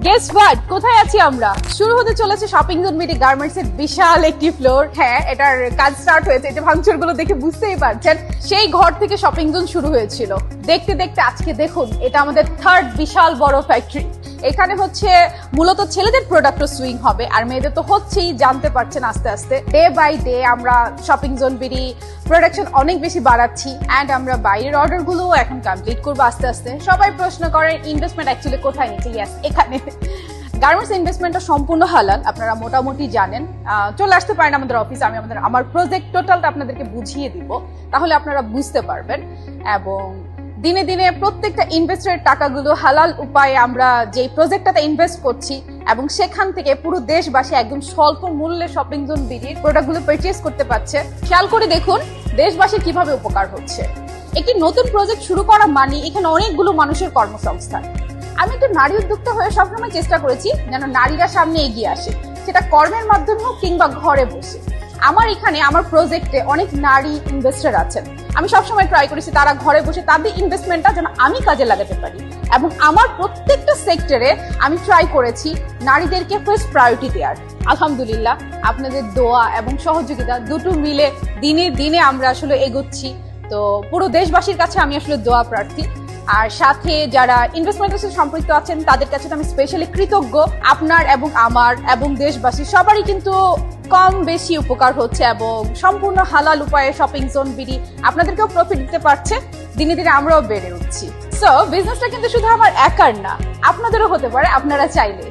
Guess what, কোথায় আছি আমরা? শুরু হতে চলেছে শপিং জোন বিডি গার্মেন্টস এর বিশাল একটি ফ্লোর। হ্যাঁ, এটার কাজ স্টার্ট হয়েছে, এটা ভাঙচুর গুলো দেখে বুঝতেই পারছেন। সেই ঘর থেকে শপিং জোন শুরু হয়েছিল, দেখতে দেখতে আজকে দেখুন এটা আমাদের থার্ড বিশাল বড় ফ্যাক্টরি। এখানে হচ্ছে মূলত ছেলেদের প্রোডাক্টও সুইং হবে, আর মেয়েদের তো হচ্ছেই, জানতে পারছেন। আস্তে আস্তে ডে বাই ডে আমরা শপিং জোন বিডি প্রোডাকশন অনেক বেশি বাড়াচ্ছি, অ্যান্ড আমরা বাইরের অর্ডার গুলো এখন কমপ্লিট করবো আস্তে আস্তে। সবাই প্রশ্ন করেন ইনভেস্টমেন্ট অ্যাকচুয়ালি কোথায় নিচ্ছে? ইয়েস, এখানে। গার্মেন্টস ইনভেস্টমেন্টটা সম্পূর্ণ হালাল, আপনারা মোটামুটি জানেন। চলে আসতে পারেন আমাদের অফিসে, আমি আমার প্রজেক্ট টোটালটা আপনাদেরকে বুঝিয়ে দিব, তাহলে আপনারা বুঝতে পারবেন। এবং দিনে দিনে প্রত্যেকটা ইনভেস্টরের টাকাগুলো হালাল উপায়ে আমরা যে প্রজেক্টটাতে ইনভেস্ট করছি, এবং সেখান থেকে পুরো দেশবাসী একদম স্বল্প মূল্যে শপিং জোন বিডির প্রোডাক্টগুলো পারচেজ করতে পারছে। খেয়াল করে দেখুন দেশবাসীর কিভাবে উপকার হচ্ছে। একটি নতুন প্রজেক্ট শুরু করা মানে এখানে অনেকগুলো মানুষের কর্মসংস্থান। আমি একটু নারী উদ্যোক্তা হয়ে সবসময় চেষ্টা করেছি যেন নারীরা সামনে এগিয়ে আসে, সেটা কর্মের মাধ্যমে হোক কিংবা ঘরে বসে। আমার এখানে আমার প্রজেক্টে অনেক নারী ইনভেস্টর আছেন। আমি সবসময় ট্রাই করেছি তারা ঘরে বসে তাদের ইনভেস্টমেন্টটা যেন আমি কাজে লাগাতে পারি, এবং আমার প্রত্যেকটা সেক্টরে আমি ট্রাই করেছি নারীদেরকে ফার্স্ট প্রায়োরিটি দেওয়ার। আলহামদুলিল্লাহ, আপনাদের দোয়া এবং সহযোগিতা দুটো মিলে দিনে দিনে আমরা আসলে এগোচ্ছি। তো পুরো দেশবাসীর কাছে আমি আসলে দোয়া প্রার্থী, আর সাথে যারা ইনভেস্টমেন্টের সাথে সম্পৃক্ত আছেন তাদের কাছে আমি স্পেশালি কৃতজ্ঞ। আপনার এবং আমার এবং দেশবাসী সবারই কিন্তু কম বেশি উপকার হচ্ছে, এবং সম্পূর্ণ হালাল উপায়ে শপিং জোন বিডি আপনাদেরকেও প্রফিট দিতে পারছে। দিনে দিনে আমরাও বেড়ে উঠছি। সো বিজনেসটা কিন্তু শুধু আমার একার না, আপনাদেরও হতে পারে আপনারা চাইলে।